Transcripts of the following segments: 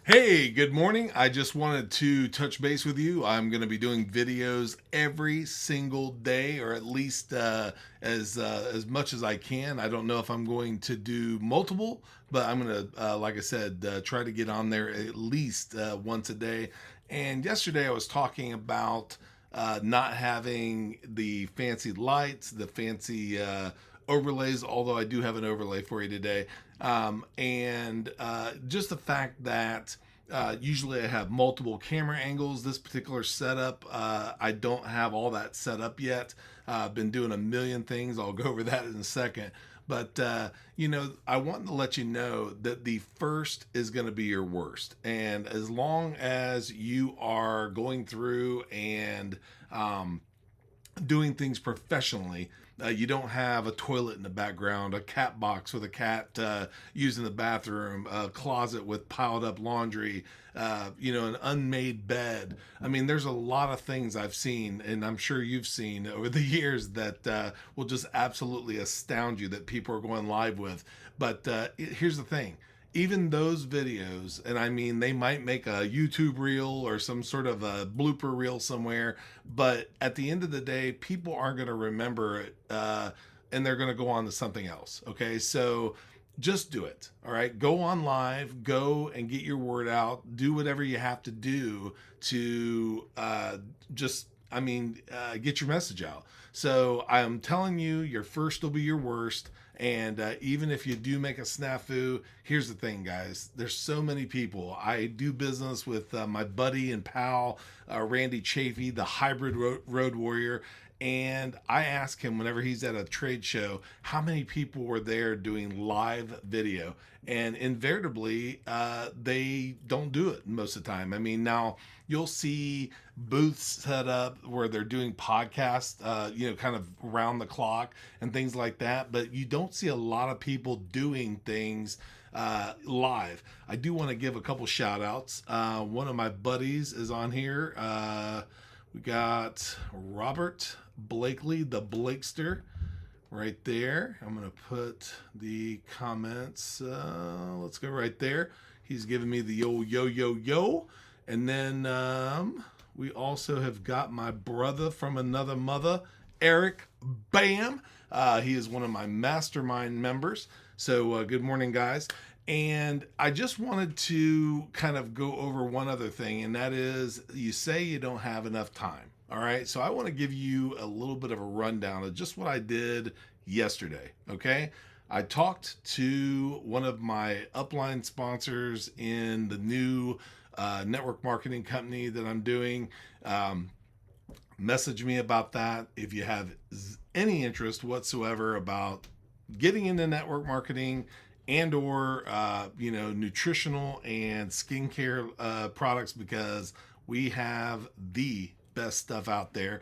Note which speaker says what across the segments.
Speaker 1: Hey, good morning. I just wanted to touch base with you. I'm going to be doing videos every single day, or at least as much as I can. I don't know if I'm going to do multiple, but I'm going to, like I said, try to get on there at least once a day. And yesterday I was talking about not having the fancy lights, the fancy overlays, although I do have an overlay for you today. And just the fact that usually I have multiple camera angles. This particular setup, I don't have all that set up yet. I've been doing a million things. I'll go over that in a second. But, I want to let you know that the first is going to be your worst. And as long as you are going through and doing things professionally. You don't have a toilet in the background, a cat box with a cat using the bathroom, a closet with piled up laundry, an unmade bed. I mean, there's a lot of things I've seen, and I'm sure you've seen over the years that will just absolutely astound you that people are going live with. But here's the thing, even those videos, and I mean, they might make a YouTube reel or some sort of a blooper reel somewhere, but at the end of the day, people aren't going to remember it, and they're going to go on to something else. Okay, so just do it. All right, go on live, go and get your word out, do whatever you have to do to get your message out. So I'm telling you, your first will be your worst. And even if you do make a snafu, here's the thing, guys. There's so many people. I do business with my buddy and pal, Randy Chafee, the hybrid road warrior. And I ask him whenever he's at a trade show, how many people were there doing live video? And invariably, they don't do it most of the time. I mean, now you'll see booths set up where they're doing podcasts, kind of round the clock and things like that. But you don't see a lot of people doing things live. I do want to give a couple shout outs. One of my buddies is on here. We got Robert Blakely, the Blakester, right there. I'm going to put the comments. Let's go right there. He's giving me the yo. And then we also have got my brother from another mother, Eric Bam. He is one of my mastermind members. So good morning, guys. And I just wanted to kind of go over one other thing, and that is you say you don't have enough time. All right. So I want to give you a little bit of a rundown of just what I did yesterday. Okay. I talked to one of my upline sponsors in the new network marketing company that I'm doing. Message me about that if you have any interest whatsoever about getting into network marketing and or nutritional and skincare products, because we have the best stuff out there.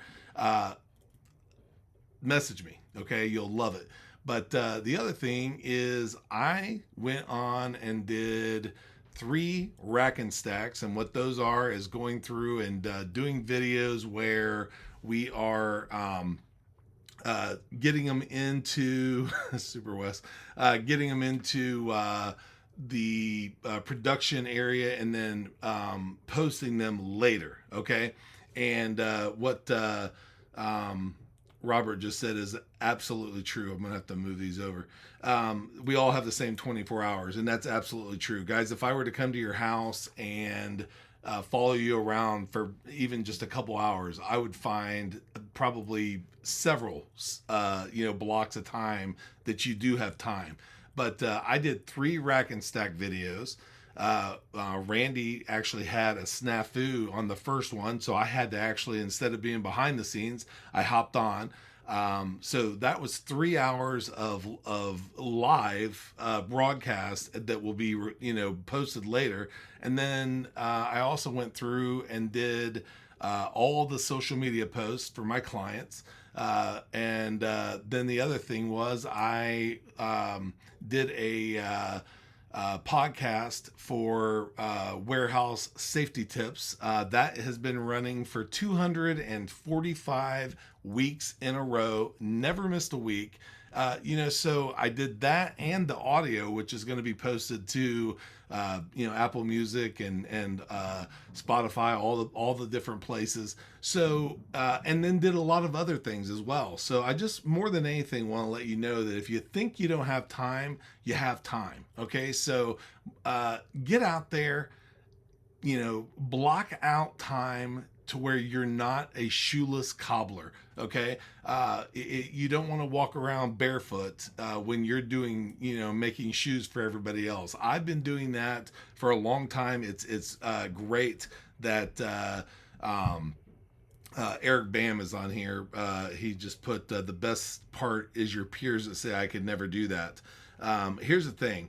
Speaker 1: Message me, okay? You'll love it. But the other thing is I went on and did 3 rack and stacks, and what those are is going through and doing videos where we are getting them into Super West, getting them into the production area, and then posting them later. Okay, and what Robert just said is absolutely true. I'm gonna have to move these over. We all have the same 24 hours, and that's absolutely true, guys. If I were to come to your house and follow you around for even just a couple hours, I would find probably several, blocks of time that you do have time. But I did 3 rack and stack videos. Randy actually had a snafu on the first one, so I had to actually, instead of being behind the scenes, I hopped on. So that was 3 hours of live broadcast that will be posted later, and then I also went through and did all the social media posts for my clients. And then the other thing was I did a podcast for warehouse safety tips. That has been running for 245 weeks in a row, never missed a week. So I did that and the audio, which is going to be posted to, Apple Music and Spotify, all the different places. So and then did a lot of other things as well. So I just more than anything want to let you know that if you think you don't have time, you have time. Okay, so get out there, block out time to where you're not a shoeless cobbler. Okay, you don't want to walk around barefoot when you're doing, making shoes for everybody else. I've been doing that for a long time. It's great that Eric Bam is on here. He just put the best part is your peers that say I could never do that. Here's the thing.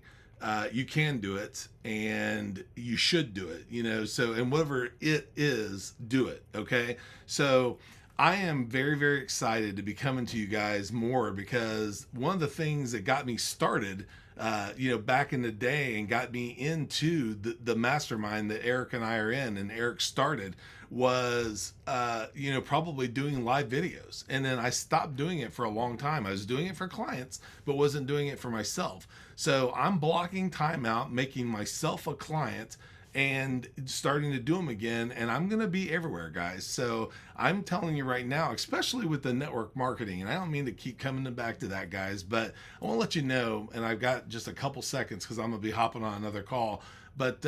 Speaker 1: You can do it and you should do it, so, and whatever it is, do it. Okay. So I am very, very excited to be coming to you guys more, because one of the things that got me started, back in the day and got me into the mastermind that Eric and I are in and Eric started was, probably doing live videos. And then I stopped doing it for a long time. I was doing it for clients, but wasn't doing it for myself. So I'm blocking time out, making myself a client and starting to do them again. And I'm going to be everywhere, guys. So I'm telling you right now, especially with the network marketing, and I don't mean to keep coming back to that, guys, but I want to let you know, and I've got just a couple seconds because I'm going to be hopping on another call. But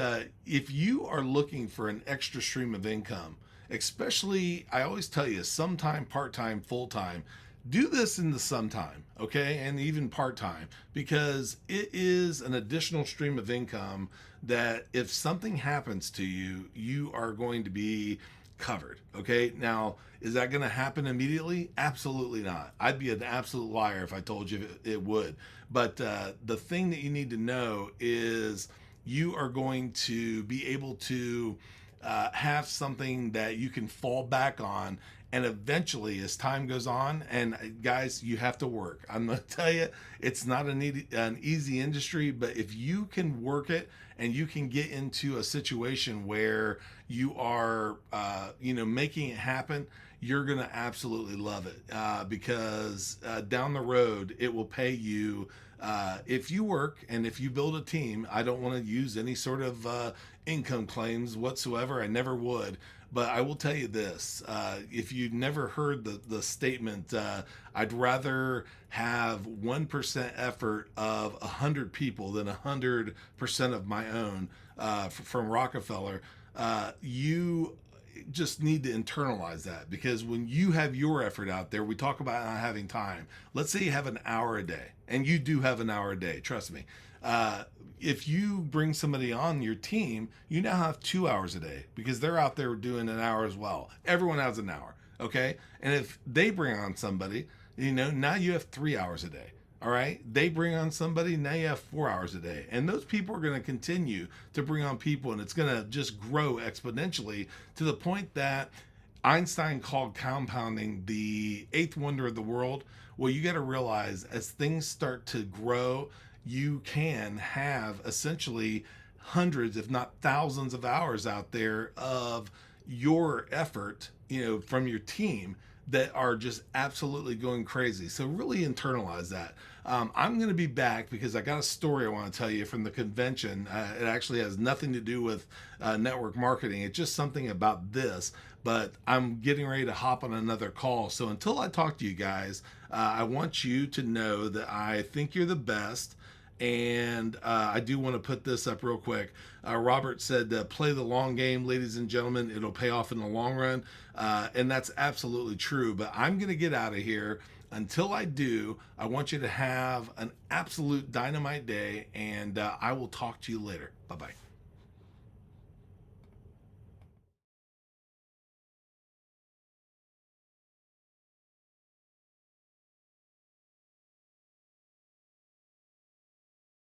Speaker 1: if you are looking for an extra stream of income, especially, I always tell you, sometime, part-time, full-time, do this in the sometime, okay, and even part-time, because it is an additional stream of income that if something happens to you, you are going to be covered. Okay, now is that going to happen immediately? Absolutely not. I'd be an absolute liar if I told you it would. But the thing that you need to know is you are going to be able to have something that you can fall back on. And eventually, as time goes on, and guys, you have to work. I'm going to tell you, it's not an easy industry, but if you can work it and you can get into a situation where you are, making it happen, you're going to absolutely love it, because down the road, it will pay you if you work and if you build a team. I don't want to use any sort of income claims whatsoever. I never would. But I will tell you this, if you've never heard the statement, I'd rather have 1% effort of 100 people than 100% of my own, from Rockefeller. You just need to internalize that, because when you have your effort out there, we talk about not having time. Let's say you have an hour a day, and you do have an hour a day, trust me. If you bring somebody on your team, you now have 2 hours a day, because they're out there doing an hour as well. Everyone has an hour, okay? And if they bring on somebody, now you have 3 hours a day. All right. They bring on somebody. Now you have 4 hours a day. And those people are going to continue to bring on people. And it's going to just grow exponentially to the point that Einstein called compounding the eighth wonder of the world. Well, you got to realize as things start to grow, you can have essentially hundreds, if not thousands of hours out there of your effort, from your team that are just absolutely going crazy. So really internalize that. I'm going to be back because I got a story I want to tell you from the convention. It actually has nothing to do with network marketing. It's just something about this, but I'm getting ready to hop on another call. So until I talk to you guys, I want you to know that I think you're the best. And I do want to put this up real quick. Robert said, play the long game, ladies and gentlemen. It'll pay off in the long run. And that's absolutely true. But I'm going to get out of here. Until I do, I want you to have an absolute dynamite day. And I will talk to you later. Bye-bye.